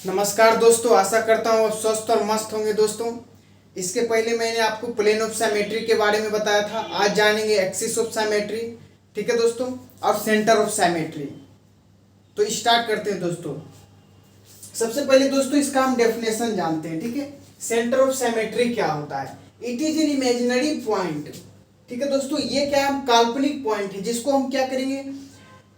नमस्कार दोस्तों, आशा करता हूँ आप स्वस्थ और मस्त होंगे। दोस्तों, इसके पहले मैंने आपको प्लेन ऑफ सिमेट्री के बारे में बताया था। आज जानेंगे एक्सिस ऑफ सिमेट्री, ठीक है दोस्तों, और सेंटर ऑफ सिमेट्री। तो स्टार्ट करते हैं दोस्तों। सबसे पहले दोस्तों इसका हम डेफिनेशन जानते हैं, ठीक है। सेंटर ऑफ सिमेट्री क्या होता है? It is an imaginary point, ठीक है दोस्तों। ये क्या है? काल्पनिक पॉइंट है जिसको हम क्या करेंगे,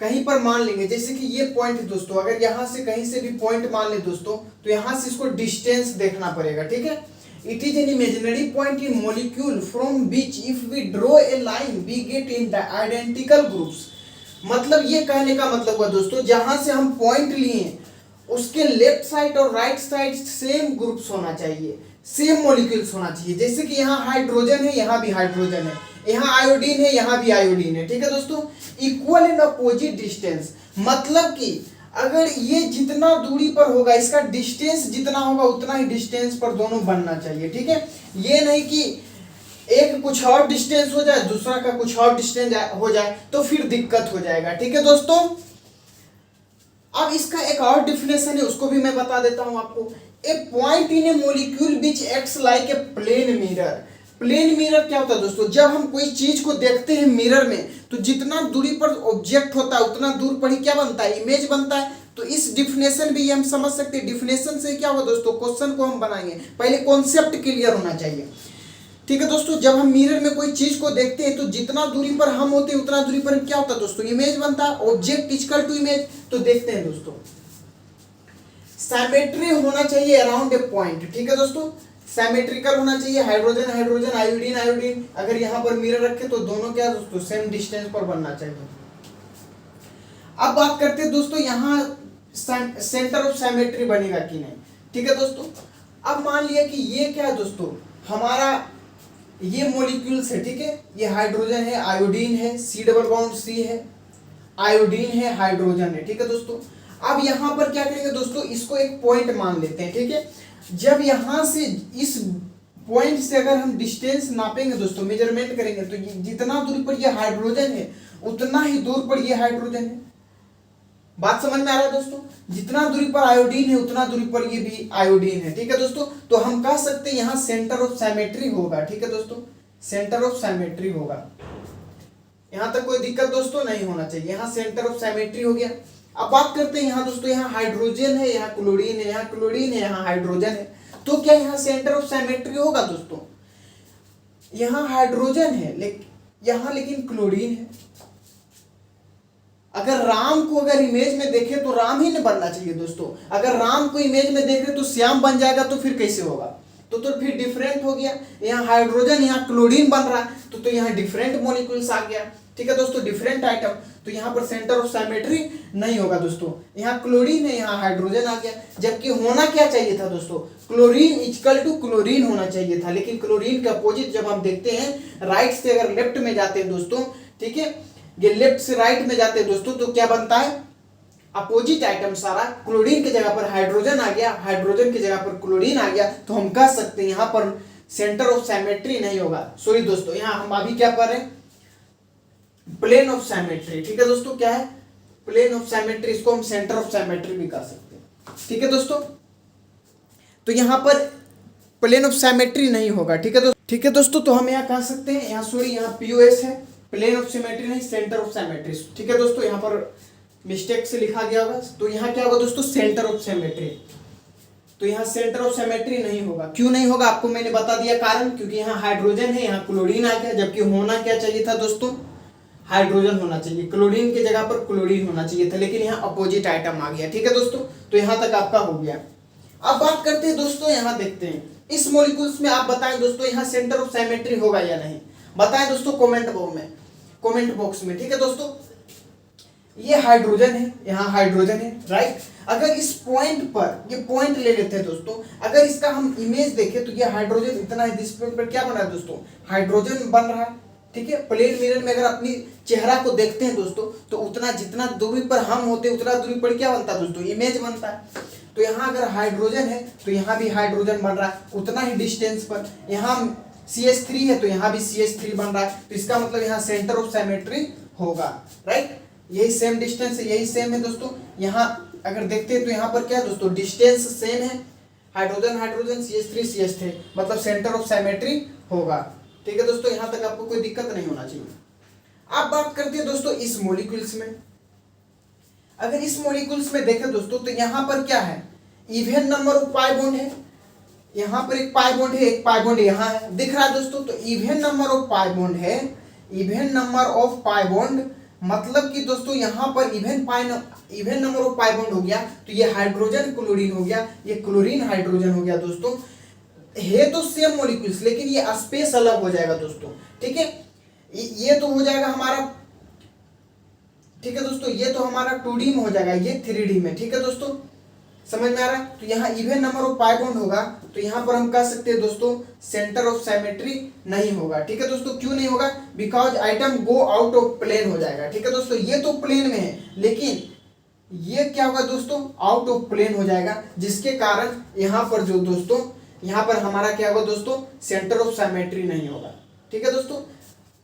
कहीं पर मान लेंगे। जैसे कि ये पॉइंट है दोस्तों, अगर यहाँ से कहीं से भी पॉइंट मान ले दोस्तों, तो यहाँ से इसको डिस्टेंस देखना पड़ेगा, ठीक है। It is an imaginary point in molecule from which if we draw a line we get in the identical groups. मतलब ये कहने का मतलब हुआ दोस्तों, जहां से हम पॉइंट लिए उसके लेफ्ट साइड और राइट साइड सेम ग्रुप्स होना चाहिए, सेम मॉलिक्यूल्स होना चाहिए। जैसे कि यहाँ हाइड्रोजन है, यहाँ भी हाइड्रोजन है, यहाँ आयोडीन है, यहाँ भी आयोडीन है, ठीक है दोस्तों। इक्वल इन अपोजिट डिस्टेंस, मतलब कि अगर ये जितना दूरी पर होगा, इसका डिस्टेंस जितना होगा उतना ही डिस्टेंस पर दोनों बनना चाहिए, ठीक है। ये नहीं कि एक कुछ और डिस्टेंस हो जाए, दूसरा का कुछ और डिस्टेंस हो जाए, तो फिर दिक्कत हो जाएगा, ठीक है दोस्तों। अब इसका एक और डिफिनेशन है, उसको भी मैं बता देता हूं आपको। A point in a molecule which acts like a plane mirror. Plane mirror क्या होता है दोस्तों? जब हम कोई चीज को देखते हैं मिरर में, तो जितना दूरी पर ऑब्जेक्ट होता है उतना दूर पर ही क्या बनता है, इमेज बनता है। तो इस डिफिनेशन भी हम समझ सकते हैं। डिफिनेशन से क्या होगा दोस्तों, क्वेश्चन को हम बनाएंगे, पहले कॉन्सेप्ट क्लियर होना चाहिए, ठीक है दोस्तों। जब हम मिरर में कोई चीज को देखते हैं, तो जितना दूरी पर हम होते हैं उतना दूरी पर क्या होता है दोस्तों, इमेज बनता है। Object equal to image. तो देखते हैं दोस्तों, सिमेट्री होना चाहिए अराउंड ए पॉइंट, ठीक है दोस्तों। सिमेट्रिकल होना चाहिए, हाइड्रोजन हाइड्रोजन, आयोडीन आयोडीन। अगर यहाँ पर मिरर रखे तो दोनों क्या दोस्तों, सेम डिस्टेंस पर बनना चाहिए। अब बात करते हैं दोस्तों, यहाँ सेंटर ऑफ सिमेट्री बनेगा कि नहीं, ठीक है दोस्तों। अब मान लिया कि ये क्या है दोस्तों, हमारा ये मॉलिक्यूल्स है, ठीक है। ये हाइड्रोजन है, आयोडीन है, सी डबल बॉन्ड सी है, आयोडीन है, हाइड्रोजन है, ठीक है दोस्तों। अब यहाँ पर क्या करेंगे दोस्तों, इसको एक पॉइंट मान लेते हैं, ठीक है। जब यहाँ से इस पॉइंट से अगर हम डिस्टेंस नापेंगे दोस्तों, मेजरमेंट करेंगे, तो जितना दूरी पर ये हाइड्रोजन है उतना ही दूर पर ये हाइड्रोजन है। बात समझ में आ रहा है दोस्तों? जितना दूरी पर आयोडीन है उतना दूरी पर ये भी आयोडीन है, ठीक है दोस्तों। तो हम कह सकते हैं यहाँ सेंटर ऑफ सिमेट्री होगा, ठीक है दोस्तों। सेंटर ऑफ सिमेट्री होगा। यहाँ तक कोई दिक्कत दोस्तों नहीं होना चाहिए। यहाँ सेंटर ऑफ सिमेट्री हो गया। अब बात करते हैं यहाँ दोस्तों, यहाँ हाइड्रोजन है, यहाँ क्लोरीन है, यहाँ क्लोरीन है, यहाँ हाइड्रोजन है। तो क्या यहाँ सेंटर ऑफ सिमेट्री होगा दोस्तों? यहाँ हाइड्रोजन है, यहाँ लेकिन क्लोरीन है। अगर राम को अगर इमेज में देखे तो राम ही नहीं बनना चाहिए दोस्तों। अगर राम को इमेज में देख रहे तो श्याम बन जाएगा, तो फिर कैसे होगा? तो फिर डिफरेंट हो गया। यहाँ हाइड्रोजन, यहाँ क्लोरीन बन रहा है, तो यहाँ डिफरेंट मॉलिक्यूल्स आ गया, ठीक है दोस्तों, डिफरेंट आइटम। तो यहाँ पर सेंटर ऑफ सिमेट्री नहीं होगा दोस्तों। यहाँ क्लोरीन है, यहाँ हाइड्रोजन आ गया, जबकि होना क्या चाहिए था दोस्तों, क्लोरीन इक्वल टू क्लोरीन होना चाहिए था। लेकिन क्लोरीन के अपोजिट जब हम देखते हैं, राइट से अगर लेफ्ट में जाते हैं दोस्तों, ठीक है, ये लेफ्ट से राइट में जाते हैं दोस्तों, तो क्या बनता है, अपोजिट आइटम सारा। क्लोरीन की जगह पर हाइड्रोजन आ गया, हाइड्रोजन की जगह पर क्लोरीन आ गया। तो हम कह सकते हैं यहाँ पर सेंटर ऑफ सिमेट्री नहीं होगा। सॉरी दोस्तों, यहाँ हम अभी क्या कर रहे हैं, प्लेन ऑफ सिमेट्री, ठीक है दोस्तों। क्या है? Plane of symmetry. इसको हम सेंटर ऑफ सिमेट्री भी कह सकते हैं, ठीक है दोस्तों। तो यहाँ पर प्लेन ऑफ सिमेट्री नहीं होगा, ठीक है दोस्तों। ठीक है दोस्तों, तो हम यहाँ कह सकते हैं, यहाँ सॉरी यहाँ पीओएस है, प्लेन ऑफ सिमेट्री नहीं, सेंटर ऑफ सिमेट्री, ठीक है दोस्तों। यहाँ पर मिस्टेक से लिखा गया होगा, तो यहाँ क्या होगा दोस्तों, सेंटर ऑफ सिमेट्री। तो यहाँ सेंटर ऑफ सिमेट्री नहीं होगा। क्यों नहीं होगा आपको मैंने बता दिया कारण, क्योंकि यहाँ हाइड्रोजन है, यहाँ क्लोरीन आ गया, जबकि होना क्या चाहिए था दोस्तों, हाइड्रोजन होना चाहिए। क्लोरीन की जगह पर क्लोरीन होना चाहिए था, लेकिन यहाँ अपोजिट आइटम आ गया, ठीक है दोस्तों। तो यहाँ तक आपका हो गया। अब बात करते हैं दोस्तों, यहाँ देखते हैं इस मॉलिक्यूल्स में। आप बताएं दोस्तों, यहाँ सेंटर ऑफ सिमेट्री होगा या नहीं, बताएं दोस्तों कमेंट बॉक्स में, ठीक है दोस्तों। ये हाइड्रोजन है, यहाँ हाइड्रोजन है, राइट। अगर इस पॉइंट पर, ये पॉइंट ले लेते हैं दोस्तों, अगर इसका हम इमेज देखें तो ये हाइड्रोजन इतना है, इस पॉइंट पर क्या बन रहा है दोस्तों, हाइड्रोजन बन रहा है, ठीक है। प्लेन मिरर में अगर अपनी चेहरा को देखते हैं दोस्तों, तो उतना जितना दूरी पर हम होते उतना दूरी पर क्या बनता है दोस्तों, इमेज बनता है। तो यहाँ अगर हाइड्रोजन है तो यहाँ भी हाइड्रोजन बन रहा है उतना ही डिस्टेंस पर। यहाँ CH3 है तो यहाँ भी CH3 बन रहा है, तो इसका मतलब यहाँ सेंटर ऑफ सिमेट्री होगा, राइट। यही सेम डिस्टेंस है, यही सेम है दोस्तों। यहाँ अगर देखते हैं तो यहाँ पर क्या है दोस्तों, डिस्टेंस सेम है, हाइड्रोजन हाइड्रोजन CH3 मतलब सेंटर ऑफ सिमेट्री होगा। ठीक है दोस्तों, यहाँ तक आपको कोई दिक्कत नहीं होना चाहिए। आप बात करते हैं दोस्तों इस मॉलिक्यूल्स में। अगर इस मॉलिक्यूल्स में देखें दोस्तों तो यहाँ पर क्या है, even number of pi bond है, यहाँ पर एक पाई बॉन्ड है, एक पाई बॉन्ड यहाँ है, दिख रहा है दोस्तों। तो even number of pi bond है, even number of pi bond मतलब कि दोस्तों यहाँ पर even number of pi bond हो गया, तो ये हाइड्रोजन क्लोरीन हो गया, ये क्लोरीन हाइड्रोजन हो गया दोस्तों। है तो सेम मॉलिक्यूल्स, लेकिन ये स्पेस अलग हो जाएगा दोस्तों। ठीक है, ये तो हो जाएगा हमारा, ठीक है दोस्तों, ये तो हमारा 2D में हो जाएगा, ये 3D में। ठीक है दोस्तों, समझ में आ रहा है। तो यहाँ even number of pi bond होगा, तो यहाँ पर हम कह सकते हैं दोस्तों सेंटर ऑफ सिमेट्री नहीं होगा। ठीक है दोस्तों, क्यों नहीं होगा, because item go out of plane हो जाएगा। ठीक है दोस्तों, ये तो प्लेन में है, लेकिन ये क्या होगा दोस्तों, आउट ऑफ प्लेन हो जाएगा, जिसके कारण यहाँ पर जो दोस्तों, यहाँ पर हमारा क्या होगा दोस्तों, सेंटर ऑफ सिमेट्री नहीं होगा। ठीक है दोस्तों,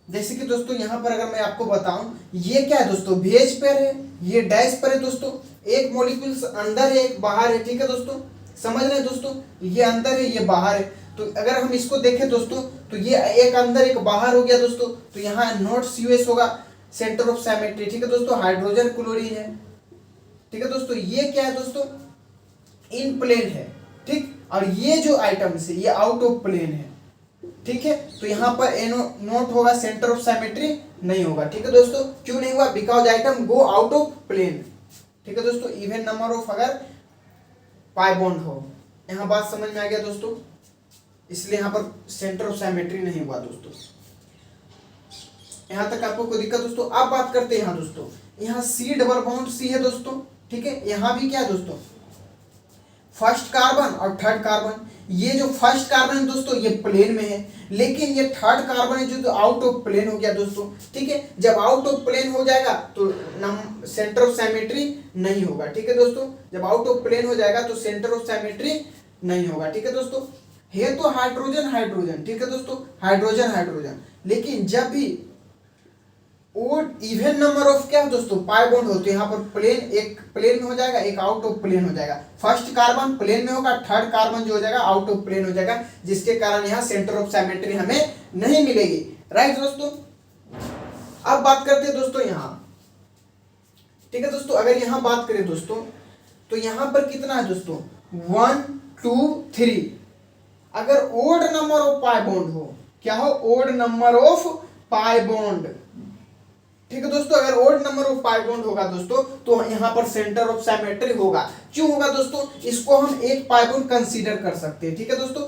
जैसे कि दोस्तों यहाँ पर अगर मैं आपको बताऊं, ये क्या है दोस्तों, भेज पर है, ये डैश पर है दोस्तों, एक मॉलिक्यूल अंदर है एक बाहर है। ठीक है दोस्तों, समझ रहे हैं दोस्तों, ये अंदर है ये बाहर है। तो अगर हम इसको देखें दोस्तों, तो ये एक अंदर एक बाहर हो गया दोस्तों। तो यहाँ नॉट COS होगा, सेंटर ऑफ सिमेट्री। ठीक है दोस्तों, हाइड्रोजन क्लोरीन है। ठीक है दोस्तों, ये क्या है दोस्तों, इन प्लेन है। ठीक, और ये जो आइटम्स है ये आउट ऑफ प्लेन है। ठीक है, तो यहाँ पर नोट होगा, सेंटर ऑफ सिमेट्री नहीं होगा। ठीक है दोस्तों, क्यों नहीं हुआ, because item go out of plane. ठीक है दोस्तों, इवन नंबर ऑफ अगर पाई बॉन्ड हो, यहाँ बात समझ में आ गया दोस्तों, इसलिए यहाँ पर सेंटर ऑफ सिमेट्री नहीं हुआ दोस्तों। यहाँ तक आपको कोई दिक्कत दोस्तों। आप बात करते हैं यहाँ दोस्तों, यहाँ C डबल बॉन्ड C है दोस्तों। ठीक है, यहाँ भी क्या है दोस्तों, फर्स्ट कार्बन और थर्ड कार्बन। ये जो फर्स्ट कार्बन है दोस्तों ये प्लेन में है, लेकिन ये थर्ड कार्बन है जो आउट ऑफ प्लेन हो गया दोस्तों। ठीक है, जब आउट ऑफ प्लेन हो जाएगा तो सेंटर ऑफ सिमेट्री नहीं होगा। ठीक है दोस्तों, जब आउट ऑफ प्लेन हो जाएगा तो सेंटर ऑफ सिमेट्री नहीं होगा। ठीक है दोस्तों, है तो हाइड्रोजन हाइड्रोजन। ठीक है दोस्तों, हाइड्रोजन हाइड्रोजन, लेकिन जब भी इवन नंबर ऑफ क्या दोस्तों पाई बॉन्ड होते हैं, यहाँ पर प्लेन, एक प्लेन में हो जाएगा, एक आउट ऑफ प्लेन हो जाएगा। फर्स्ट कार्बन प्लेन में होगा, थर्ड कार्बन जो हो जाएगा आउट ऑफ प्लेन हो जाएगा, जिसके कारण यहाँ सेंटर ऑफ सिमेट्री हमें नहीं मिलेगी। राइट दोस्तों, अब बात करते हैं दोस्तों यहाँ। ठीक है दोस्तों, अगर यहाँ बात करें दोस्तों, तो यहाँ पर कितना है दोस्तों, 1 2 3। अगर odd number of pi bond हो, क्या हो, odd number of pi bond. ठीक है दोस्तों, अगर odd number of pi bond होगा दोस्तों, तो यहाँ पर सेंटर ऑफ सिमेट्री होगा। क्यों होगा दोस्तों, इसको हम एक पाई बॉन्ड कंसीडर कर सकते हैं। ठीक है दोस्तों,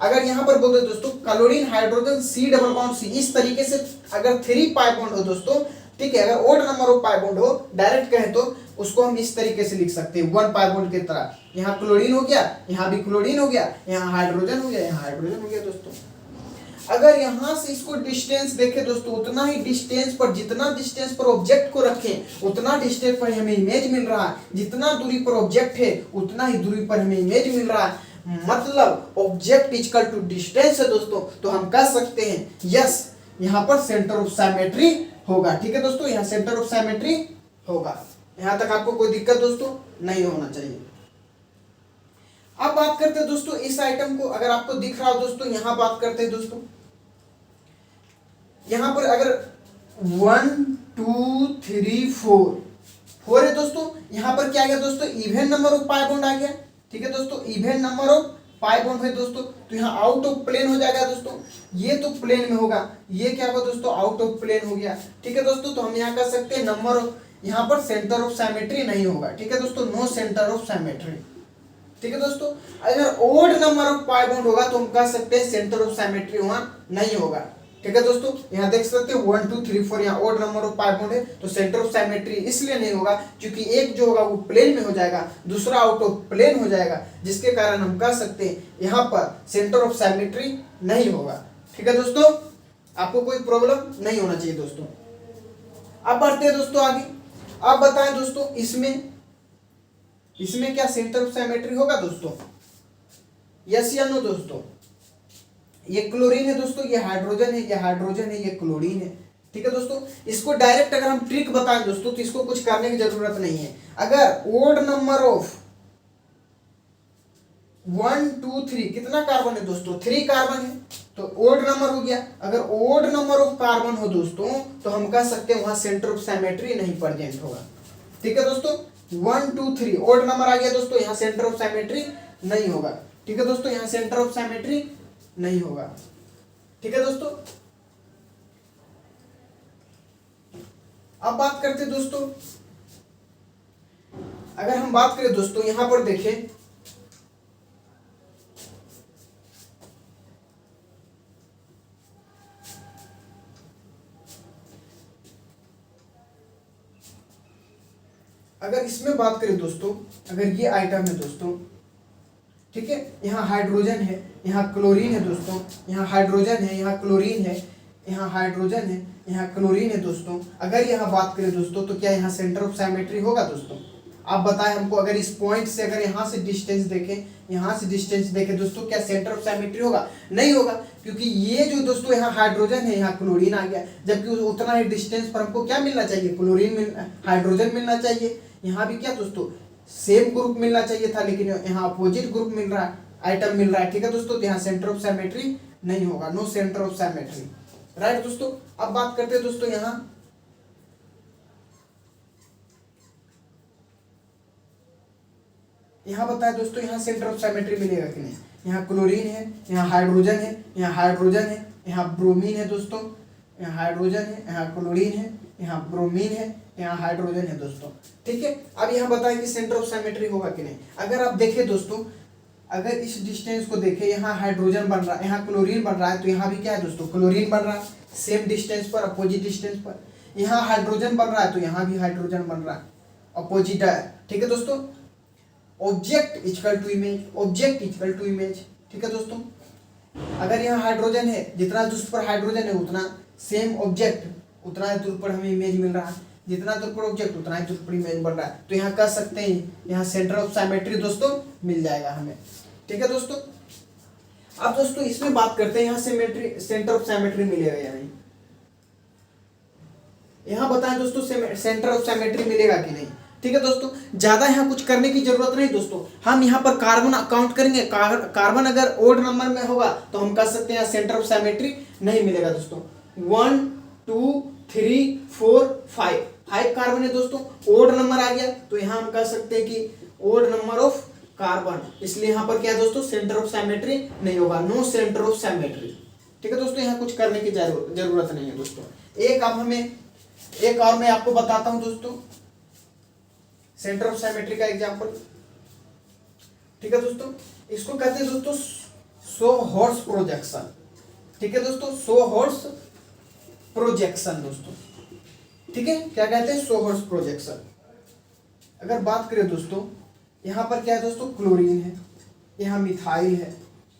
अगर यहाँ पर बोलते दोस्तों chlorine hydrogen C double bond C, इस तरीके से अगर 3 पाई बॉन्ड हो दोस्तों, ठीक है, अगर odd number of pi bond हो, डायरेक्ट कहें तो उसको हम इस तरीके से लिख सकते हैं, 1 पाई बॉन्ड की तरह। यहाँ क्लोरीन हो गया, यहाँ भी क्लोरीन हो गया, यहाँ हाइड्रोजन हो गया, यहाँ हाइड्रोजन हो गया दोस्तों। अगर यहाँ से इसको डिस्टेंस देखें दोस्तों, उतना ही डिस्टेंस पर, जितना डिस्टेंस पर ऑब्जेक्ट को रखें उतना डिस्टेंस पर हमें इमेज मिल रहा है, जितना दूरी पर ऑब्जेक्ट है उतना ही दूरी पर हमें इमेज मिल रहा है। मतलब ऑब्जेक्ट इक्वल टू डिस्टेंस है दोस्तों, तो हम कह सकते हैं यस, यहाँ पर सेंटर ऑफ सिमेट्री होगा। ठीक है दोस्तों, यहाँ सेंटर ऑफ सिमेट्री होगा। यहाँ तक आपको कोई दिक्कत दोस्तों नहीं होना चाहिए। अब बात करते हैं दोस्तों इस आइटम को, अगर आपको दिख रहा हो दोस्तों, यहाँ बात करते हैं दोस्तों, यहाँ पर अगर 1 2 3 4 है दोस्तों, यहाँ पर क्या आ गया दोस्तों, even number of pi bond आ गया। ठीक है दोस्तों, even number of pi bond है दोस्तों, तो यहाँ आउट ऑफ प्लेन हो जाएगा दोस्तों। ये तो प्लेन में होगा, ये क्या होगा दोस्तों, आउट ऑफ प्लेन हो गया। ठीक है दोस्तों, तो हम यहाँ कर सकते हैं नंबर ऑफ, यहाँ पर सेंटर ऑफ सिमेट्री नहीं होगा। ठीक है दोस्तों, नो सेंटर ऑफ सिमेट्री। ठीक है दोस्तों, अगर odd number of pi bond होगा तो हम कह सकते हैं सेंटर ऑफ सिमेट्री वहां नहीं होगा। ठीक है दोस्तों, यहाँ देख सकते हैं 1 2 3 4, यहाँ odd number of pi bond है, तो सेंटर ऑफ सिमेट्री इसलिए नहीं होगा क्योंकि एक जो होगा वो प्लेन में हो जाएगा, दूसरा आउट ऑफ प्लेन हो जाएगा, जिसके कारण हम कह सकते हैं यहाँ पर सेंटर ऑफ सिमेट्री नहीं होगा। ठीक है दोस्तों, आपको कोई प्रॉब्लम नहीं होना चाहिए दोस्तों। अब बढ़ते हैं दोस्तों आगे। अब बताएं दोस्तों इसमें क्या सेंटर ऑफ सिमेट्री होगा दोस्तों, यस या नो दोस्तों। ये क्लोरीन है दोस्तों, ये हाइड्रोजन है, ये हाइड्रोजन है, ये क्लोरीन है। ठीक है दोस्तों, इसको डायरेक्ट अगर हम ट्रिक बताएं दोस्तों, तो इसको कुछ करने की जरूरत नहीं है। अगर ओड नंबर ऑफ 1 2 3 कितना कार्बन है दोस्तों, 3 कार्बन है, तो ओड नंबर हो गया। अगर ओड नंबर ऑफ कार्बन हो दोस्तों तो हम कह सकते हैं वहां सेंटर ऑफ सिमेट्री नहीं प्रेजेंट होगा। ठीक है दोस्तों, 1 2 3 ओड नंबर आ गया दोस्तों, यहाँ सेंटर ऑफ सिमेट्री नहीं होगा। ठीक है दोस्तों, यहाँ सेंटर ऑफ सिमेट्री नहीं होगा। ठीक है दोस्तों, अब बात करते हैं दोस्तों, अगर हम बात करें दोस्तों यहां पर देखें, अगर इसमें बात करें दोस्तों, अगर ये आइटम है दोस्तों, ठीक है, यहाँ हाइड्रोजन है, यहाँ क्लोरीन है दोस्तों, यहाँ हाइड्रोजन है, यहाँ क्लोरीन है, यहाँ हाइड्रोजन है, यहाँ क्लोरीन है दोस्तों। अगर यहाँ बात करें दोस्तों तो क्या यहाँ सेंटर ऑफ सिमेट्री होगा दोस्तों? आप बताएं हमको, अगर इस पॉइंट से अगर यहाँ से डिस्टेंस देखें, यहाँ से डिस्टेंस देखें दोस्तों, क्या सेंटर ऑफ सिमेट्री होगा? नहीं होगा, क्योंकि ये जो दोस्तों यहाँ हाइड्रोजन है, यहाँ क्लोरीन आ गया, जबकि उतना ही डिस्टेंस पर हमको क्या मिलना चाहिए? क्लोरीन हाइड्रोजन मिलना चाहिए। यहाँ भी क्या दोस्तों सेम ग्रुप मिलना चाहिए था, लेकिन यहाँ अपोजिट ग्रुप मिल रहा है, आइटम मिल रहा है। ठीक है दोस्तों, तो यहाँ सेंटर ऑफ सिमेट्री नहीं होगा, no centre of symmetry. Right दोस्तों, अब बात करते हैं दोस्तों यहाँ बताया दोस्तों, यहाँ सेंटर ऑफ सिमेट्री मिलेगा कि नहीं? यहाँ क्लोरीन है, यहाँ हाइड्रोजन है, यहाँ हाइड्रोजन है, यहाँ ब्रोमीन है दोस्तों, यहाँ हाइड्रोजन है, यहाँ क्लोरीन है, यहाँ ब्रोमीन है, यहाँ हाइड्रोजन है दोस्तों। ठीक है, अब यहाँ बताएं कि सेंटर ऑफ सिमेट्री होगा कि नहीं। अगर आप देखें दोस्तों, अगर इस डिस्टेंस को देखें, यहाँ हाइड्रोजन बन रहा है, यहाँ क्लोरीन बन रहा है, तो यहाँ भी क्या है दोस्तों? क्लोरीन बन रहा है, सेम डिस्टेंस पर, अपोजिट डिस्टेंस पर। यहाँ हाइड्रोजन बन रहा है, तो यहाँ भी हाइड्रोजन बन रहा है, अपोजिट है। ठीक है दोस्तों, object equal to image, object equal to image. ठीक है दोस्तों, अगर यहाँ हाइड्रोजन है, जितना दूर पर हाइड्रोजन है उतना सेम ऑब्जेक्ट, उतना दूर पर हमें इमेज मिल रहा है, जितना दूर पर ऑब्जेक्ट उतना ही दूर पर इमेज बन रहा है। तो यहाँ कह सकते हैं यहाँ सेंटर ऑफ सिमेट्री दोस्तों मिल जाएगा हमें। ठीक है दोस्तों, अब दोस्तों इसमें बात करते हैं यहाँ सिमेट्री, सेंटर ऑफ सिमेट्री मिलेगा या नहीं। यहाँ बताएं दोस्तों सेंटर ऑफ सिमेट्री मिलेगा कि नहीं। ठीक है दोस्तों, ज्यादा यहाँ कुछ करने की जरूरत नहीं दोस्तों, हम यहाँ पर कार्बन काउंट करेंगे, कार्बन अगर ओड नंबर में होगा तो हम कह सकते हैं यहाँ सेंटर ऑफ सिमेट्री नहीं मिलेगा दोस्तों। 1 2 3 4 5 कार्बन है दोस्तों, ओड नंबर आ गया, तो यहाँ हम कह सकते हैं कि ओड नंबर ऑफ कार्बन, इसलिए यहाँ पर क्या है दोस्तों? सेंटर ऑफ सिमेट्री नहीं होगा, नो सेंटर ऑफ सिमेट्री। ठीक है दोस्तों, यहाँ कुछ करने की जरूरत नहीं है दोस्तों। एक और मैं आपको बताता हूँ दोस्तों सेंटर ऑफ सिमेट्री का एग्जांपल। ठीक है दोस्तों, इसको कहते हैं दोस्तों सो हॉर्स प्रोजेक्शन। ठीक है दोस्तों, सो हॉर्स प्रोजेक्शन दोस्तों। ठीक है, क्या कहते हैं? सो हॉर्स प्रोजेक्शन। अगर बात करें दोस्तों, यहाँ पर क्या है दोस्तों? क्लोरीन है, यहाँ मिथाइल है,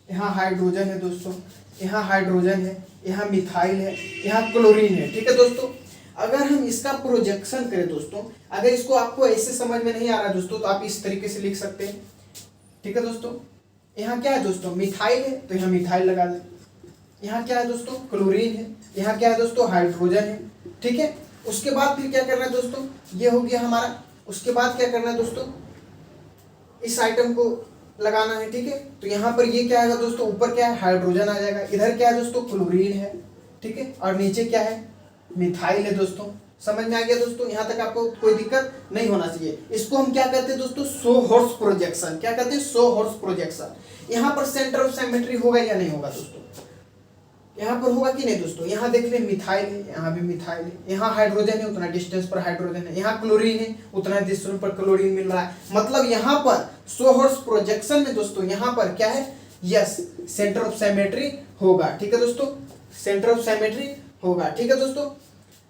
यहाँ हाइड्रोजन है दोस्तों, यहाँ हाइड्रोजन है, यहाँ मिथाइल है, यहाँ क्लोरीन है। ठीक है दोस्तों, अगर हम इसका प्रोजेक्शन करें दोस्तों, अगर इसको आपको ऐसे समझ में नहीं आ रहा दोस्तों तो आप इस तरीके से लिख सकते हैं। ठीक है दोस्तों, यहाँ क्या है दोस्तों? मिथाइल है, तो यहाँ मिथाइल लगा दें। यहाँ क्या है दोस्तों? क्लोरीन है, यहाँ क्या है दोस्तों? हाइड्रोजन है। ठीक है, उसके बाद फिर क्या करना है दोस्तों? ये हो गया हमारा। उसके बाद क्या करना है दोस्तों? इस आइटम को लगाना है। ठीक है, तो यहाँ पर ये क्या आएगा दोस्तों? ऊपर क्या है? हाइड्रोजन आ जाएगा, इधर क्या है दोस्तों? क्लोरीन है। ठीक है, और नीचे क्या है? मिथाइल है दोस्तों। समझ में आ गया दोस्तों? यहाँ तक आपको कोई दिक्कत नहीं होना चाहिए। इसको हम क्या कहते हैं दोस्तों? सो हॉर्स प्रोजेक्शन। क्या कहते हैं? सो हॉर्स प्रोजेक्शन। यहाँ पर सेंटर ऑफ सिमेट्री होगा या नहीं होगा दोस्तों? यहाँ पर होगा कि नहीं दोस्तों? यहाँ देख ले, मिथाइल है, यहाँ भी मिथाइल है, यहाँ हाइड्रोजन है, उतना डिस्टेंस पर हाइड्रोजन है, यहाँ क्लोरीन है, उतना डिस्टेंस पर क्लोरीन मिल रहा है। मतलब यहाँ पर सो हॉर्स प्रोजेक्शन में दोस्तों यहाँ पर क्या है? यस, सेंटर ऑफ सिमेट्री होगा। ठीक है दोस्तों, सेंटर ऑफ सिमेट्री होगा। ठीक है दोस्तों,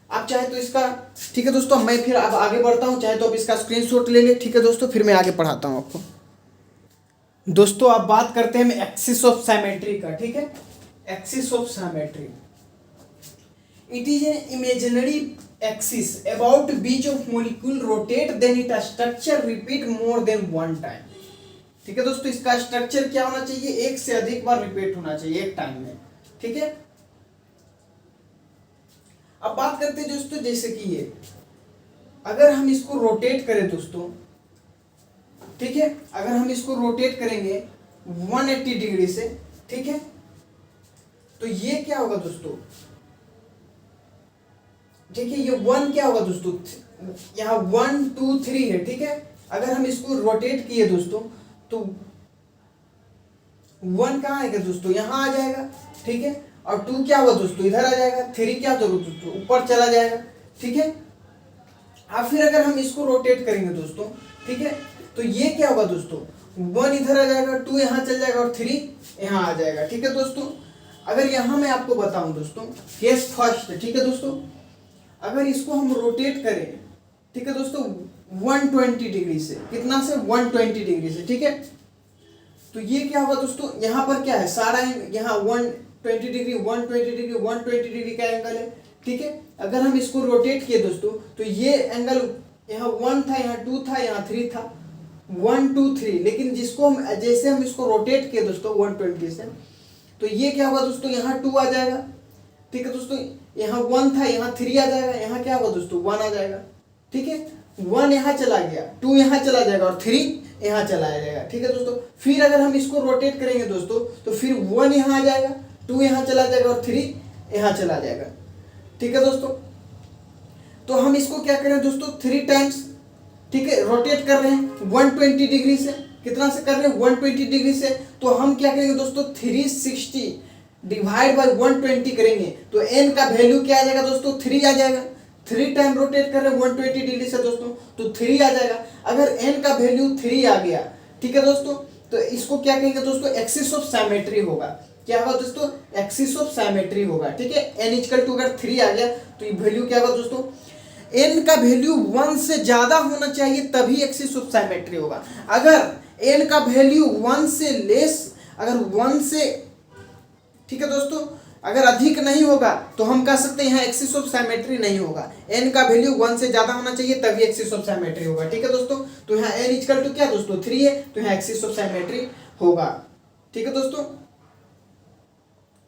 आप चाहे तो इसका, ठीक है दोस्तों, मैं फिर अब आगे बढ़ता हूँ, चाहे तो आप इसका स्क्रीनशॉट ले ले। ठीक है दोस्तों, फिर मैं आगे पढ़ाता हूँ आपको। दोस्तों अब बात करते हैं एक्सिस ऑफ सिमेट्री का। ठीक है, axis of symmetry, it is an imaginary axis about which of molecule rotate then its structure repeat more than one time। ठीक है दोस्तों, इसका स्ट्रक्चर क्या होना चाहिए? एक से अधिक बार रिपीट होना चाहिए एक टाइम में। ठीक है, अब बात करते हैं दोस्तों जैसे कि ये अगर हम इसको रोटेट करें दोस्तों, ठीक है, अगर हम इसको रोटेट करेंगे 180 डिग्री से, ठीक है, तो ये क्या होगा दोस्तों, ठीक है, ये 1 क्या होगा दोस्तों, यहाँ 1 2 3 है, ठीक है, अगर हम इसको रोटेट किए दोस्तों तो 1 कहाँ आएगा दोस्तों, यहाँ आ जाएगा, ठीक है, और 2 क्या होगा दोस्तों, इधर आ जाएगा, 3 क्या होगा दोस्तों, ऊपर चला जाएगा, ठीक है। अब फिर अगर हम इसको रोटेट करेंगे दोस्तों, ठीक है, तो ये क्या होगा दोस्तों, 1 इधर आ जाएगा, 2 यहाँ चल जाएगा और 3 यहाँ आ जाएगा, ठीक है दोस्तों। अगर यहाँ मैं आपको बताऊं दोस्तों, केस फर्स्ट, ठीक है दोस्तों, अगर इसको हम रोटेट करें, ठीक है दोस्तों, 120 डिग्री से, कितना से, 120 डिग्री से, ठीक है, तो ये क्या होगा दोस्तों, यहाँ पर क्या है, सारा यहाँ 120 डिग्री 120 डिग्री 120 डिग्री का एंगल है, ठीक है। अगर हम इसको रोटेट किए दोस्तों तो ये एंगल यहाँ 1 था, यहाँ 2 था, यहाँ 3 था, 1 2 3, लेकिन जिसको हम जैसे हम इसको रोटेट किए दोस्तों 120 से, तो ये क्या होगा दोस्तों, यहाँ 2 आ जाएगा, ठीक है दोस्तों, यहाँ 1 था, यहाँ 3 आ जाएगा, यहाँ क्या होगा दोस्तों, 1 आ जाएगा, ठीक है, 1 यहाँ चला गया, 2 यहाँ चला जाएगा और 3 यहाँ चला जाएगा, ठीक है दोस्तों। फिर अगर हम इसको रोटेट करेंगे दोस्तों तो फिर 1 यहाँ आ जाएगा, 2 यहाँ चला जाएगा और 3 यहाँ चला जाएगा, ठीक है दोस्तों। तो हम इसको क्या करें दोस्तों, 3 टाइम्स, ठीक है, रोटेट कर रहे हैं 120 डिग्री से, कितना से कर रहे हैं, 120 डिग्री से, तो हम क्या करेंगे दोस्तों, 360 डिवाइड बाय 120 करेंगे, तो n का वैल्यू क्या आ जाएगा दोस्तों, 3 आ जाएगा। 3 टाइम रोटेट कर रहे हैं 120 डिग्री से दोस्तों, तो 3 आ जाएगा। अगर n का वैल्यू 3 आ गया, ठीक है दोस्तों, तो इसको क्या कहेंगे दोस्तों, एक्सिस ऑफ सिमेट्री होगा। क्या होगा दोस्तों, एक्सिस ऑफ सिमेट्री होगा, ठीक है। n इक्वल टू अगर 3 आ गया तो ये वैल्यू क्या होगा दोस्तों, n का वैल्यू 1 से ज्यादा होना चाहिए तभी एक्सिस ऑफ सिमेट्री होगा। अगर n का वैल्यू 1 से लेस, अगर 1 से, ठीक है दोस्तों, अगर अधिक नहीं होगा तो हम कह सकते हैं यहाँ एक्सिस ऑफ सिमेट्री नहीं होगा। n का वैल्यू 1 से ज्यादा होना चाहिए तभी एक्सिस ऑफ सिमेट्री होगा, ठीक है दोस्तों। तो यहाँ n इक्वल टू क्या दोस्तों, 3 है, तो यहाँ एक्सिस ऑफ सिमेट्री होगा, ठीक है दोस्तों।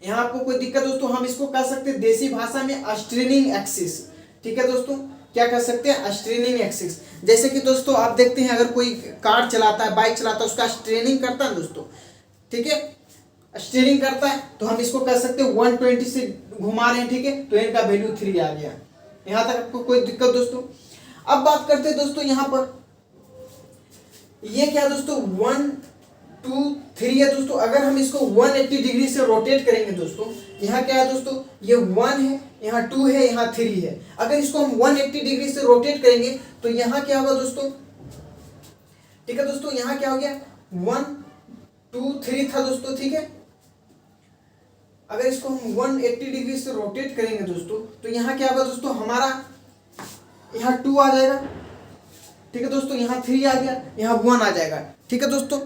यहाँ आपको कोई दिक्कत दोस्तों, हम इसको कह सकते हैं देसी भाषा में स्ट्रेनिंग एक्सिस, ठीक है दोस्तों। क्या कर सकते हैं, स्ट्रेनिंग एक्सिस। जैसे कि दोस्तों आप देखते हैं अगर कोई कार चलाता है, बाइक चलाता है, उसका स्ट्रेनिंग करता है दोस्तों, ठीक है, स्टीयरिंग करता है, तो हम इसको कह सकते हैं 120 से घुमा रहे हैं, ठीक है, तो इनका वैल्यू 3 आ गया। यहां तक आपको कोई दिक्कत दोस्तों। अब बात करते हैं दोस्तों, यहां पर ये क्या दोस्तों, 1 2 3 है दोस्तों। अगर हम इसको 180 डिग्री से रोटेट करेंगे दोस्तों, यहाँ क्या है दोस्तों, ये 1 है, यहाँ 2 है, यहाँ 3 है। अगर इसको हम 180 डिग्री से रोटेट करेंगे तो यहाँ क्या होगा दोस्तों, ठीक है दोस्तों, यहाँ क्या हो गया, 1 2 3 था दोस्तों, ठीक है। अगर इसको हम 180 डिग्री से रोटेट करेंगे दोस्तों, तो यहाँ क्या होगा दोस्तों, हमारा यहाँ 2 आ जाएगा, ठीक है दोस्तों, यहाँ 3 आ गया, यहाँ 1 आ जाएगा, ठीक है दोस्तों।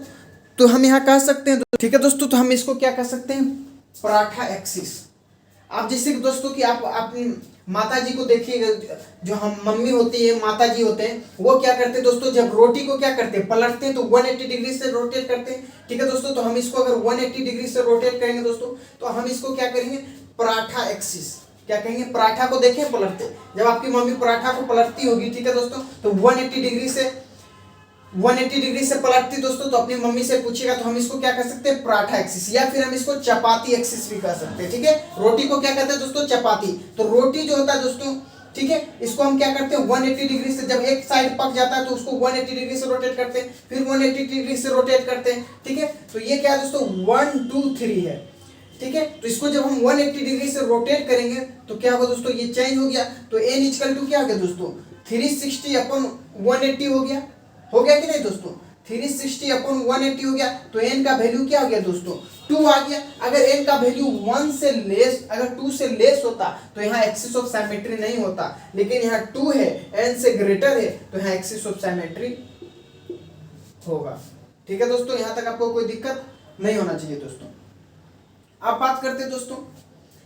तो हम यहाँ कह सकते हैं, ठीक है दोस्तों, तो हम इसको क्या कह सकते हैं, पराठा एक्सिस। आप जैसे कि दोस्तों कि आप अपनी माता जी को देखिएगा, जो हम मम्मी होती है, माता जी होते हैं, वो क्या करते हैं दोस्तों, जब रोटी को क्या करते हैं, पलटते हैं, तो 180 डिग्री से रोटेट करते हैं, ठीक है दोस्तों। तो हम इसको अगर 180 डिग्री से रोटेट करेंगे दोस्तों, तो हम इसको क्या करेंगे, पराठा एक्सिस, क्या कहेंगे, पराठा को देखें पलटते, जब आपकी मम्मी पराठा को पलटती होगी, ठीक है दोस्तों, तो 180 डिग्री से पलटती दोस्तों, तो अपनी मम्मी से पूछेगा, तो हम इसको क्या कर सकते हैं, पराठा एक्सिस, या फिर हम इसको चपाती एक्सिस भी कह सकते हैं, ठीक है। रोटी को क्या कहते हैं दोस्तों, चपाती। तो रोटी जो होता है दोस्तों, ठीक है, इसको हम क्या करते हैं, 180 डिग्री से, जब एक साइड पक जाता है तो उसको 180 डिग्री से रोटेट करते हैं, फिर 180 डिग्री से रोटेट करते हैं, ठीक है। तो ये क्या है दोस्तों, 1 2 3 है, ठीक है। तो इसको जब हम 180 डिग्री से रोटेट करेंगे तो क्या होगा दोस्तों, ये चेंज हो गया, तो n इक्वल टू क्या हो गया दोस्तों, 360 अपॉन 180 हो गया कि नहीं दोस्तों, 360 अपॉन 180 हो गया। तो n का वैल्यू क्या हो गया दोस्तों, 2 आ गया। अगर n का वैल्यू 1 से लेस, अगर 2 से लेस होता तो यहाँ एक्सिस ऑफ सिमेट्री नहीं होता, लेकिन यहाँ 2 है, n से ग्रेटर है, तो यहाँ एक्सिस ऑफ सिमेट्री होगा, ठीक है दोस्तों। यहाँ तक आपको कोई दिक्कत नहीं होना चाहिए दोस्तों। अब बात करते हैं दोस्तों,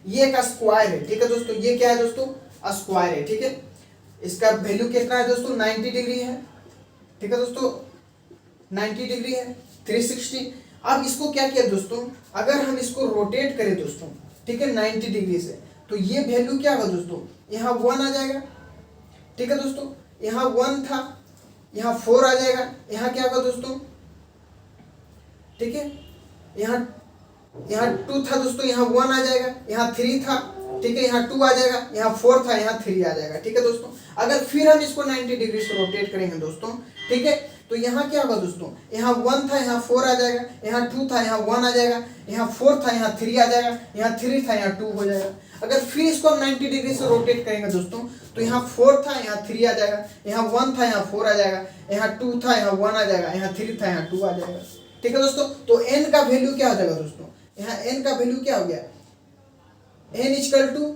ये एक स्क्वायर है, ठीक है दोस्तों, ये क्या है दोस्तों, स्क्वायर है, ठीक है। इसका वैल्यू कितना है दोस्तों, 90 डिग्री है, ठीक है दोस्तों, 90 डिग्री है, 360। अब इसको क्या किया दोस्तों, अगर हम इसको रोटेट करें दोस्तों, ठीक है, 90 डिग्री से, तो ये वैल्यू क्या होगा दोस्तों, यहाँ 1 आ जाएगा, ठीक है दोस्तों, यहाँ 1 था, यहाँ 4 आ जाएगा, यहाँ क्या होगा दोस्तों, ठीक है, यहाँ 2 था दोस्तों, यहाँ 1 आ जाएगा, यहाँ 3 था, ठीक है, यहाँ 2 आ जाएगा, यहाँ 4 था, यहाँ 3 आ जाएगा, ठीक है दोस्तों। अगर फिर हम इसको 90 डिग्री से रोटेट करेंगे दोस्तों, ठीक है, तो यहाँ क्या होगा दोस्तों, यहाँ 1 था, यहाँ 4 आ जाएगा, यहाँ 2 था, यहाँ 1 आ जाएगा, यहाँ 4 था, यहाँ 3 आ जाएगा, यहाँ 3 था, यहाँ 2 हो जाएगा। अगर फिर इसको हम 90 डिग्री से रोटेट करेंगे दोस्तों, तो यहाँ 4 था, यहाँ 3 आ जाएगा, यहाँ 1 था, यहाँ 4 आ जाएगा, यहाँ 2 था, यहाँ 1 आ जाएगा, यहाँ 3 था, यहाँ 2 आ जाएगा, ठीक है दोस्तों। तो n का वैल्यू क्या हो जाएगा दोस्तों, यहाँ n का वैल्यू क्या हो गया, n इक्वल टू,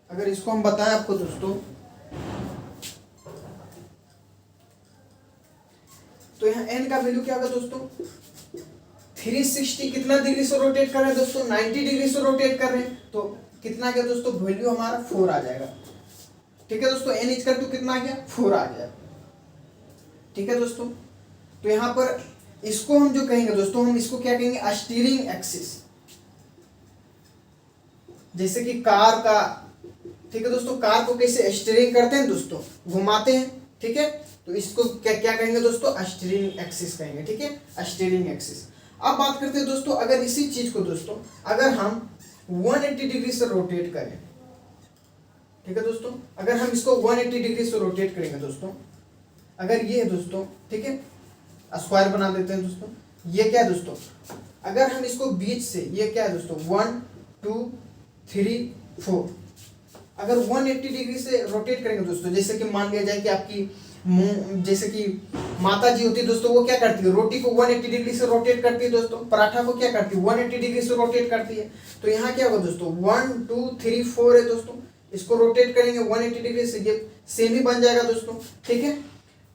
अगर इसको हम बताएं आपको दोस्तों, तो यहाँ n का वैल्यू क्या होगा दोस्तों, 360 कितना डिग्री से रोटेट कर रहे हैं दोस्तों, 90 डिग्री से रोटेट कर रहे हैं, तो कितना गया दोस्तों, वैल्यू हमारा 4 आ जाएगा, ठीक है दोस्तों। n इक्वल टू कितना आ गया, 4 आ गया, ठीक है दोस्तों। तो यहाँ पर इसको हम जो कहेंगे दोस्तों, हम इसको क्या कहेंगे, स्टीयरिंग एक्सिस, जैसे कि कार का, ठीक है दोस्तों, कार को कैसे स्टीयरिंग करते हैं दोस्तों, घुमाते हैं, ठीक है, तो इसको क्या क्या कहेंगे दोस्तों, स्टीयरिंग एक्सिस कहेंगे, ठीक है, स्टीयरिंग एक्सिस। अब बात करते हैं दोस्तों, अगर इसी चीज को दोस्तों अगर हम 180 डिग्री से रोटेट करें, ठीक है दोस्तों, अगर हम इसको 180 डिग्री से रोटेट करेंगे दोस्तों, अगर ये दोस्तों, ठीक है, स्क्वायर बना देते हैं दोस्तों, ये क्या है दोस्तों, अगर हम इसको बीच से, ये क्या है दोस्तों, 1 2 3 4, अगर 180 डिग्री से रोटेट करेंगे दोस्तों, जैसे कि मान लिया जाए कि आपकी जैसे कि माता जी होती है दोस्तों, वो क्या करती है, रोटी को 180 डिग्री से रोटेट करती है दोस्तों, पराठा को क्या करती है, 180 डिग्री से रोटेट करती है। तो यहाँ क्या होगा दोस्तों, 1 2 3 4 है दोस्तों, इसको रोटेट करेंगे 180 डिग्री से, ये सेम ही बन जाएगा दोस्तों, ठीक है।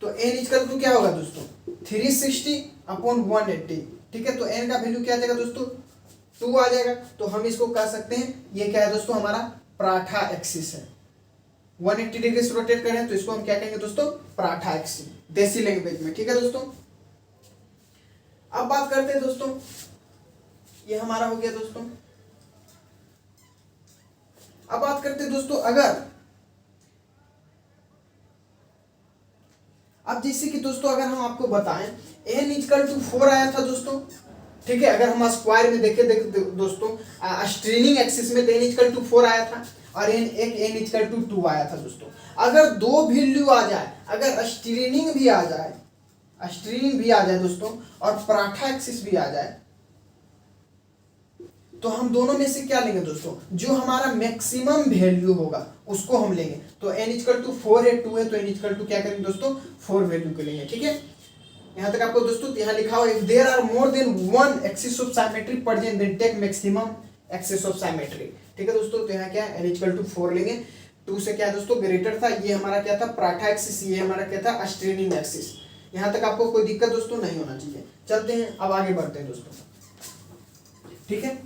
तो n इक्वल टू क्या होगा दोस्तों, 360 अपॉन 180, ठीक है। तो n का वैल्यू क्या आ जाएगा दोस्तों, 2 आ जाएगा। तो हम इसको कह सकते हैं, ये क्या है दोस्तों, हमारा पराठा एक्सिस है। 180 डिग्री से रोटेट करें तो इसको हम क्या कहेंगे दोस्तों, पराठा एक्सिस, देसी लैंग्वेज में, ठीक है दोस्तों। अब बात करते हैं दोस्तों, ये हमारा हो गया दोस्तों। अब बात करते हैं दोस्तों, अगर अब जैसे कि दोस्तों अगर हम आपको बताएं n इक्वल टू 4 आया था दोस्तों, ठीक है, अगर हम स्क्वायर में देखे दोस्तों, स्ट्रेनिंग एक्सिस में तो n इक्वल टू 4 आया था, और n इक्वल टू 2 आया था दोस्तों। अगर दो वैल्यू आ जाए, अगर स्ट्रेनिंग भी आ जाए, स्ट्रेनिंग भी आ जाए दोस्तों, और पराठा एक्सिस भी आ जाए, तो हम दोनों में से क्या लेंगे दोस्तों, जो हमारा मैक्सिमम वैल्यू होगा उसको हम लेंगे। तो n इक्वल टू 4 है, 2 है, तो n इक्वल टू क्या करेंगे दोस्तों, 4 वैल्यू के लेंगे, ठीक है। यहाँ तक आपको दोस्तों यहाँ लिखा हुआ, if there are more than one axis of symmetry present then take maximum axis of symmetry, ठीक है दोस्तों। तो यहाँ क्या है, n इक्वल टू 4 लेंगे, 2 से क्या है दोस्तों ग्रेटर था, ये हमारा क्या था, पराठा एक्सिस, ये हमारा क्या था, स्ट्रेनिंग एक्सिस। यहाँ तक आपको कोई दिक्कत दोस्तों नहीं होना चाहिए। चलते हैं, अब आगे बढ़ते हैं दोस्तों, ठीक है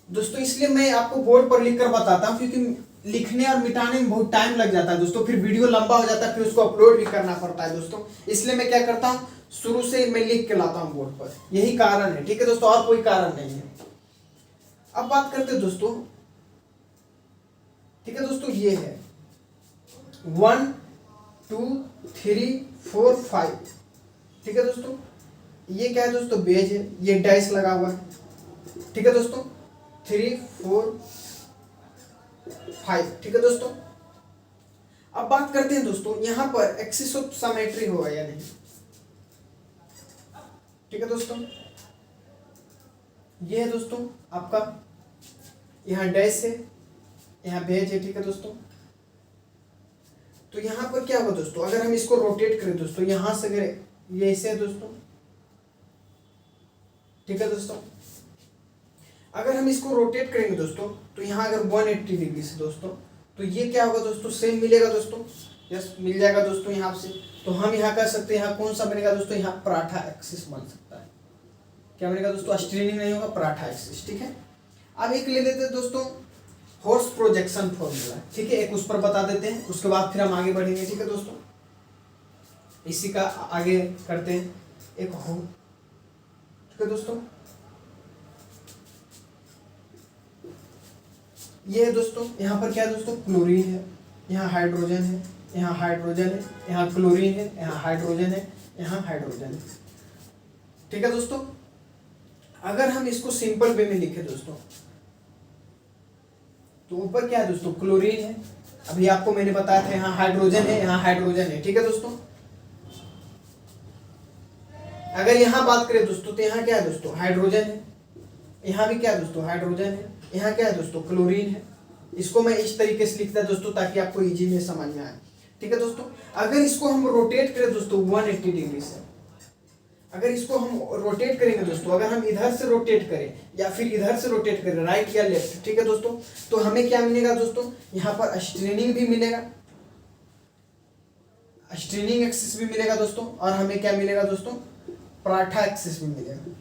दोस्तों। इसलिए मैं आपको बोर्ड पर लिख कर बताता हूँ, क्योंकि लिखने और मिटाने में बहुत टाइम लग जाता है दोस्तों, फिर वीडियो लंबा हो जाता है, फिर उसको अपलोड भी करना पड़ता है दोस्तों। इसलिए मैं क्या करता हूँ, शुरू से मैं लिख के लाता हूँ बोर्ड पर, यही कारण है, ठीक है दोस्तों, और कोई कारण नहीं है। अब बात करते हैं दोस्तों, ठीक है दोस्तों, ये है 1 2 3 4 5, ठीक है दोस्तों। ये क्या है दोस्तों, बेज है, ये डैश लगा हुआ है, ठीक है दोस्तों, 3 4 5, ठीक है दोस्तों। अब बात करते हैं दोस्तों, यहां पर एक्सिस ऑफ सिमेट्री होगा या नहीं, ठीक है दोस्तों। ये है दोस्तों आपका, यहाँ डैश है, यहाँ बेज है, ठीक है दोस्तों। तो यहां पर क्या होगा दोस्तों, अगर हम इसको रोटेट करें दोस्तों, यहां से अगर ये ऐसे है दोस्तों, ठीक है दोस्तों, अगर हम इसको रोटेट करेंगे दोस्तों, तो यहाँ अगर 180 डिग्री से दोस्तों, तो ये क्या होगा दोस्तों, सेम मिलेगा दोस्तों, यस मिल जाएगा दोस्तों यहाँ से। तो हम यहाँ कह सकते हैं, यहाँ कौन सा बनेगा दोस्तों, यहाँ पराठा एक्सिस बन सकता है। क्या बनेगा दोस्तों, स्ट्रेनिंग नहीं होगा, पराठा एक्सिस, ठीक है। अब एक ले लेते हैं दोस्तों, हॉर्स प्रोजेक्शन फॉर्मूला, ठीक है, एक उस पर बता देते हैं, उसके बाद फिर हम आगे बढ़ेंगे, ठीक है दोस्तों। इसी का आगे करते हैं, एक हो, ठीक है दोस्तों। ये है दोस्तों, यहाँ पर क्या है दोस्तों, क्लोरीन है, यहाँ हाइड्रोजन है, यहाँ हाइड्रोजन है, यहाँ क्लोरीन है, यहाँ हाइड्रोजन है, यहाँ हाइड्रोजन है। ठीक है दोस्तों, अगर हम इसको सिंपल वे में लिखे दोस्तों, तो ऊपर क्या है दोस्तों, क्लोरीन है। अभी आपको मैंने बताया था यहाँ हाइड्रोजन है, यहाँ हाइड्रोजन है। ठीक है दोस्तों, अगर यहाँ बात करें दोस्तों तो यहाँ क्या है दोस्तों, हाइड्रोजन है। यहाँ भी क्या है दोस्तों, हाइड्रोजन है। यहाँ क्या है दोस्तों, क्लोरीन है। इसको मैं इस तरीके से लिखता दोस्तों ताकि आपको इजी में समझ में आए। ठीक है दोस्तों, अगर इसको हम रोटेट करें दोस्तों 180 डिग्री से, अगर इसको हम रोटेट करेंगे दोस्तों, अगर हम इधर से रोटेट करें या फिर इधर से रोटेट करें, राइट या लेफ्ट, ठीक है दोस्तों, तो हमें क्या मिलेगा दोस्तों, यहाँ पर स्ट्रेनिंग भी मिलेगा, स्ट्रेनिंग एक्सिस भी मिलेगा दोस्तों, और हमें क्या मिलेगा दोस्तों, पराठा एक्सिस भी मिलेगा।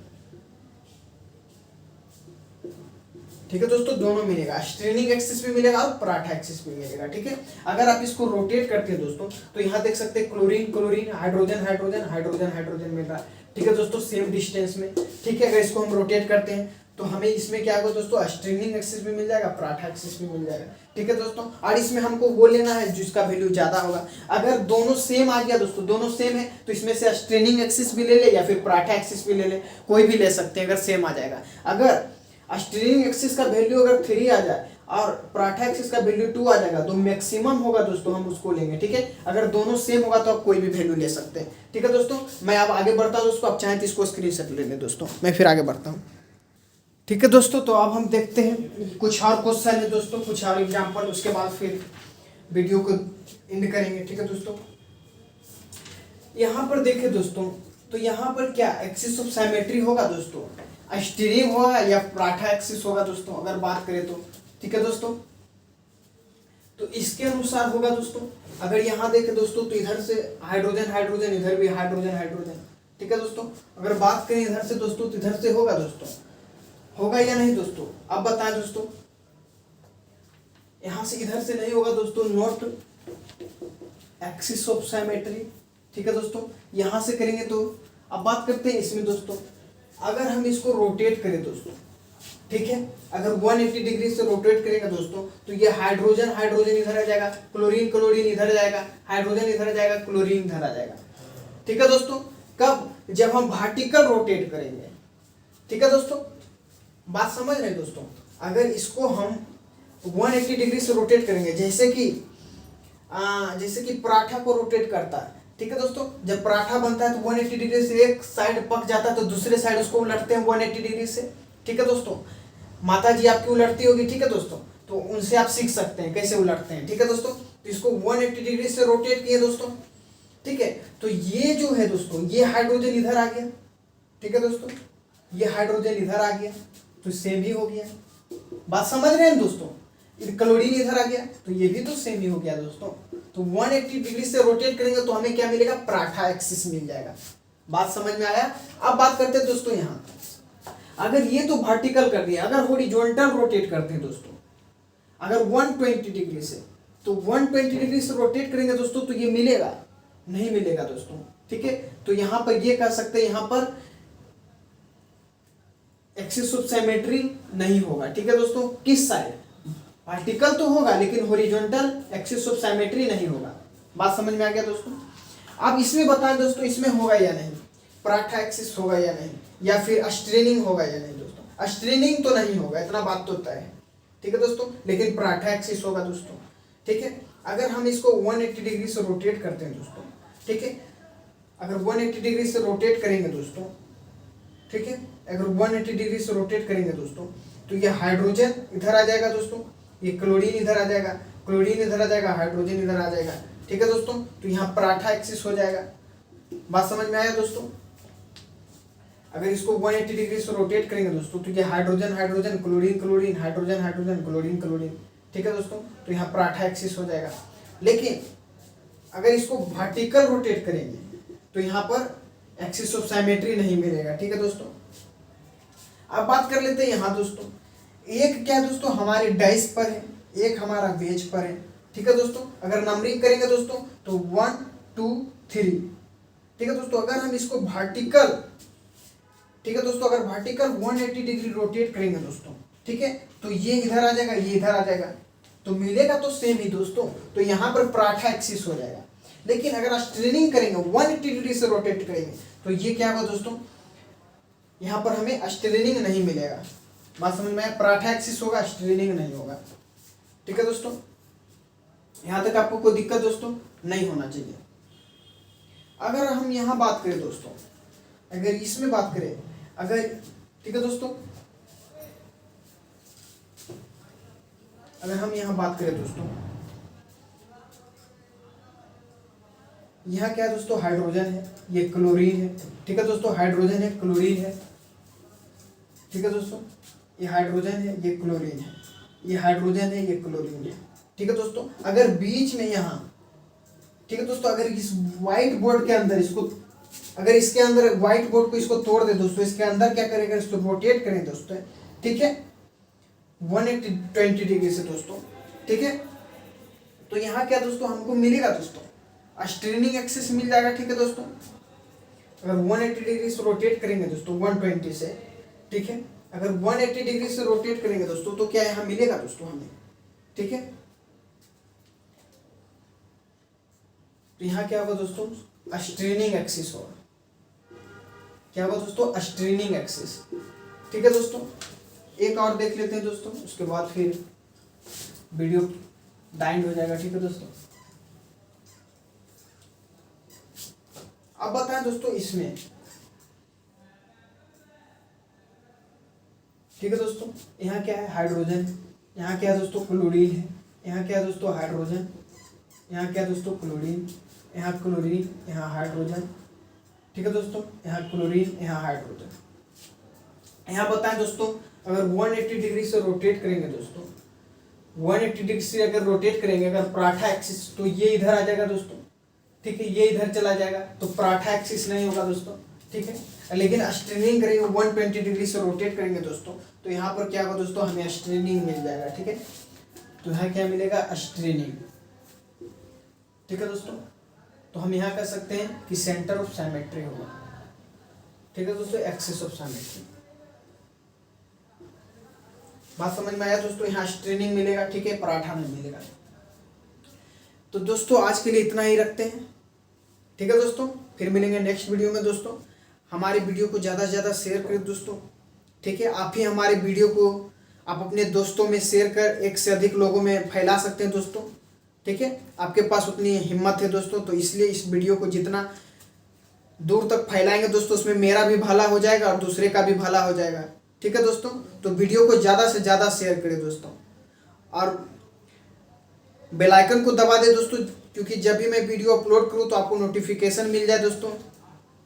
ठीक है दोस्तों, दोनों मिलेगा, स्ट्रेनिंग एक्सिस भी मिलेगा और पराठा एक्सिस भी मिलेगा। ठीक है, अगर आप इसको रोटेट करते हैं दोस्तों तो यहाँ देख सकते हैं chlorine chlorine, hydrogen hydrogen, hydrogen hydrogen मिल रहा है। ठीक है दोस्तों, सेम डिस्टेंस में। ठीक है, अगर इसको हम रोटेट करते हैं तो हमें इसमें क्या होगा दोस्तों, स्ट्रेनिंग एक्सिस भी मिल जाएगा, पराठा एक्सिस भी मिल जाएगा। ठीक है दोस्तों, और इसमें हमको वो लेना है जिसका वैल्यू ज्यादा होगा। अगर दोनों सेम आ गया दोस्तों, दोनों सेम है तो इसमें से स्ट्रेनिंग एक्सिस भी ले ले या फिर पराठा एक्सिस भी ले ले, कोई भी ले सकते हैं अगर सेम आ जाएगा। अगर स्ट्रेनिंग एक्सिस का वैल्यू अगर 3 आ जाए और पराठा एक्सिस का वैल्यू 2 आ जाएगा तो मैक्सिमम होगा दोस्तों, हम उसको लेंगे। ठीक है, अगर दोनों सेम होगा तो आप कोई भी वैल्यू ले सकते हैं। ठीक है दोस्तों, मैं अब आगे बढ़ता हूँ दोस्तों, आप चाहें तो इसको स्क्रीनशॉट ले लें दोस्तों, मैं फिर आगे बढ़ता हूँ। ठीक है दोस्तों, तो अब हम देखते हैं कुछ और क्वेश्चन है दोस्तों, कुछ और एग्जाम्पल, उसके बाद फिर वीडियो को एंड करेंगे। ठीक है दोस्तों, यहाँ पर देखें दोस्तों, तो यहाँ पर क्या एक्सिस ऑफ सिमेट्री होगा दोस्तों, स्टीयरिंग होगा या पराठा एक्सिस होगा दोस्तों, अगर बात करें तो। ठीक है दोस्तों, तो इसके अनुसार होगा दोस्तों। अगर यहाँ देखें दोस्तों तो इधर से हाइड्रोजन हाइड्रोजन, इधर भी हाइड्रोजन हाइड्रोजन। ठीक है दोस्तों, अगर बात करें इधर से दोस्तों तो इधर से होगा दोस्तों, होगा या नहीं दोस्तों, अब बताएं दोस्तों। यहाँ से इधर से नहीं होगा दोस्तों, नॉट एक्सिस ऑफ सिमेट्री। ठीक है दोस्तों, यहाँ से करेंगे तो। अब बात करते हैं इसमें दोस्तों, अगर हम इसको रोटेट करें दोस्तों, ठीक है, अगर 180 डिग्री से रोटेट करेंगे दोस्तों तो ये हाइड्रोजन हाइड्रोजन इधर आ जाएगा, क्लोरीन क्लोरीन इधर जाएगा, हाइड्रोजन इधर जाएगा, क्लोरीन इधर आ जाएगा। ठीक है दोस्तों, कब, जब हम वर्टिकल रोटेट करेंगे। ठीक है दोस्तों, बात समझ रहे हैं दोस्तों, अगर इसको हम 180 डिग्री से रोटेट करेंगे, जैसे कि पराठा को रोटेट करता है। ठीक है दोस्तों, जब पराठा बनता है तो 180 डिग्री से एक साइड पक जाता है तो दूसरे साइड उसको उलटते हैं 180 डिग्री से। ठीक है दोस्तों, माता जी आपकी उलटती होगी। ठीक है दोस्तों, तो उनसे आप सीख सकते हैं कैसे उलटते हैं। ठीक है दोस्तों, तो इसको 180 डिग्री से रोटेट किए दोस्तों। ठीक है, तो ये जो है दोस्तों, ये हाइड्रोजन इधर आ गया। ठीक है दोस्तों, ये हाइड्रोजन इधर आ गया तो सेम ही हो गया। बात समझ रहे हैं दोस्तों, क्लोरीन इधर आ गया तो ये भी तो सेम ही हो गया दोस्तों। तो 180 डिग्री से रोटेट करेंगे तो हमें क्या मिलेगा, पराठा एक्सिस मिल जाएगा। बात समझ में आया। अब बात करते हैं दोस्तों, यहाँ अगर ये तो वर्टिकल कर दिया, अगर हॉरिजॉन्टल रोटेट करते हैं दोस्तों, अगर 120 डिग्री से, तो 120 डिग्री से रोटेट करेंगे दोस्तों तो ये मिलेगा, नहीं मिलेगा दोस्तों। ठीक है, तो यहाँ पर ये कह सकते हैं, यहाँ पर एक्सिस ऑफ सिमेट्री नहीं होगा। ठीक है दोस्तों, किस साइड, वर्टिकल तो होगा लेकिन हॉरिजॉन्टल एक्सिस ऑफ सिमेट्री नहीं होगा। बात समझ में आ गया दोस्तों। अब इसमें बताएं दोस्तों, इसमें होगा या नहीं, पराठा एक्सिस होगा या नहीं, या फिर स्ट्रेनिंग होगा या नहीं दोस्तों। स्ट्रेनिंग तो नहीं होगा, इतना बात तो तय है। ठीक है दोस्तों, लेकिन पराठा एक्सिस होगा दोस्तों। ठीक है, अगर हम इसको 180 डिग्री से रोटेट करते हैं दोस्तों, ठीक है, अगर 180 डिग्री से रोटेट करेंगे दोस्तों, ठीक है, अगर 180 डिग्री से रोटेट करेंगे दोस्तों तो ये हाइड्रोजन इधर आ जाएगा दोस्तों, ये क्लोरीन इधर आ जाएगा, क्लोरीन इधर आ जाएगा, हाइड्रोजन इधर आ जाएगा। ठीक है दोस्तों, तो यहाँ पराठा एक्सिस हो जाएगा। बात समझ में आया दोस्तों। अगर इसको 180 डिग्री से रोटेट करेंगे दोस्तों तो ये hydrogen hydrogen, chlorine chlorine, hydrogen hydrogen, chlorine chlorine. ठीक है दोस्तों, तो यहाँ पराठा एक्सिस हो जाएगा। लेकिन अगर इसको वर्टिकल रोटेट करेंगे तो यहाँ पर एक्सिस ऑफ सिमेट्री नहीं मिलेगा। ठीक है दोस्तों, अब बात कर लेते हैं यहाँ दोस्तों, एक क्या है दोस्तों, हमारे डैश पर है, एक हमारा वेज पर है। ठीक है दोस्तों, अगर नंबरिंग करेंगे दोस्तों तो 1 2 3। ठीक है दोस्तों, अगर हम इसको वर्टिकल, ठीक है दोस्तों, अगर वर्टिकल 180 डिग्री रोटेट करेंगे दोस्तों, ठीक है, तो ये इधर आ जाएगा, ये इधर आ जाएगा। तो मिलेगा तो सेम ही दोस्तों। तो यहाँ पर पराठा एक्सिस हो जाएगा। लेकिन अगर स्ट्रेनिंग करेंगे 180 डिग्री से रोटेट करेंगे तो ये क्या होगा दोस्तों, यहाँ पर हमें स्ट्रेनिंग नहीं मिलेगा। बात समझ में आया, पराठा एक्सिस होगा, स्ट्रेनिंग नहीं होगा। ठीक है दोस्तों, यहाँ तक आपको कोई दिक्कत दोस्तों नहीं होना चाहिए। अगर हम यहाँ बात करें दोस्तों, अगर इसमें बात करें, अगर ठीक है दोस्तों, अगर हम यहाँ बात करें दोस्तों, यहाँ क्या है दोस्तों, हाइड्रोजन है, ये क्लोरीन है। ठीक है दोस्तों, हाइड्रोजन है, क्लोरीन है। ठीक है दोस्तों, ये हाइड्रोजन है, ये क्लोरीन है, ये हाइड्रोजन है, ये क्लोरीन है। ठीक है दोस्तों, अगर बीच में यहाँ, ठीक है दोस्तों, अगर इस व्हाइट बोर्ड के अंदर इसको, अगर इसके अंदर व्हाइट बोर्ड को इसको तोड़ दे दोस्तों, इसके अंदर क्या करेगा, इसको रोटेट करें दोस्तों। ठीक है, 180 डिग्री से दोस्तों। ठीक है, तो यहाँ क्या दोस्तों हमको मिलेगा दोस्तों, स्ट्रेनिंग एक्सिस मिल जाएगा। ठीक है दोस्तों, अगर 180 डिग्री से रोटेट करेंगे दोस्तों 120 से, ठीक है, अगर 180 डिग्री से रोटेट करेंगे दोस्तों तो क्या यहाँ मिलेगा दोस्तों हमें। ठीक है, तो यहाँ क्या होगा दोस्तों, स्ट्रेनिंग एक्सिस होगा। क्या होगा दोस्तों, स्ट्रेनिंग एक्सिस। ठीक है दोस्तों, एक और देख लेते हैं दोस्तों, उसके बाद फिर वीडियो डाइंड हो जाएगा। ठीक है दोस्तों, अब बताएं दोस्तों इसमें, ठीक है दोस्तों, यहाँ क्या है, हाइड्रोजन, यहाँ क्या है दोस्तों, क्लोरीन है, यहाँ क्या है दोस्तों, हाइड्रोजन, यहाँ क्या है दोस्तों, क्लोरीन, यहाँ क्लोरीन, यहाँ हाइड्रोजन। ठीक है दोस्तों, यहाँ क्लोरीन, यहाँ हाइड्रोजन। यहाँ बताएं दोस्तों, अगर 180 डिग्री से रोटेट करेंगे दोस्तों, 180 डिग्री से अगर रोटेट करेंगे, अगर पराठा एक्सिस, तो ये इधर आ जाएगा दोस्तों। ठीक है, ये इधर चला जाएगा, तो पराठा एक्सिस नहीं होगा दोस्तों। ठीक है, लेकिन स्ट्रेनिंग करेंगे 120 डिग्री से रोटेट करेंगे दोस्तों, तो यहाँ पर क्या होगा दोस्तों, हमें स्ट्रेनिंग मिल जाएगा। ठीक है, तो यहाँ क्या मिलेगा, स्ट्रेनिंग। ठीक है दोस्तों, तो हम यहाँ कह सकते हैं कि सेंटर ऑफ सिमेट्री होगा। ठीक है दोस्तों, एक्सिस ऑफ सिमेट्री। बात समझ में आया दोस्तों, यहाँ स्ट्रेनिंग मिलेगा। ठीक है, पराठा नहीं मिलेगा। तो दोस्तों आज के लिए इतना ही रखते हैं। ठीक है दोस्तों, फिर मिलेंगे नेक्स्ट वीडियो में दोस्तों। हमारे वीडियो को ज़्यादा से ज़्यादा शेयर करें दोस्तों। ठीक है, आप ही हमारे वीडियो को आप अपने दोस्तों में शेयर कर एक से अधिक लोगों में फैला सकते हैं दोस्तों। ठीक है, आपके पास उतनी हिम्मत है दोस्तों, तो इसलिए इस वीडियो को जितना दूर तक फैलाएंगे दोस्तों, उसमें मेरा भी भला हो जाएगा और दूसरे का भी भला हो जाएगा। ठीक है दोस्तों, तो वीडियो को ज़्यादा से ज़्यादा शेयर करें दोस्तों, और बेल आइकन को दबा दे दोस्तों, क्योंकि जब भी मैं वीडियो अपलोड करूँ तो आपको नोटिफिकेशन मिल जाए दोस्तों।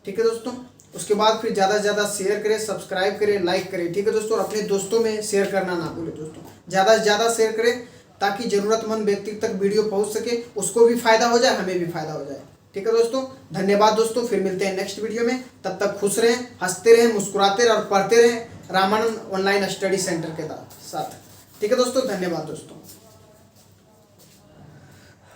ठीक है दोस्तों, उसके बाद फिर ज़्यादा से ज़्यादा शेयर करें, सब्सक्राइब करें, लाइक करें। ठीक है दोस्तों, और अपने दोस्तों में शेयर करना ना भूलें दोस्तों। ज़्यादा से ज़्यादा शेयर करें ताकि ज़रूरतमंद व्यक्ति तक वीडियो पहुँच सके, उसको भी फायदा हो जाए, हमें भी फायदा हो जाए। ठीक है दोस्तों, धन्यवाद दोस्तों, फिर मिलते हैं नेक्स्ट वीडियो में। तब तक खुश रहें, हंसते रहें, मुस्कुराते रहें और पढ़ते रहें रामानंद ऑनलाइन स्टडी सेंटर के साथ। ठीक है दोस्तों, धन्यवाद दोस्तों।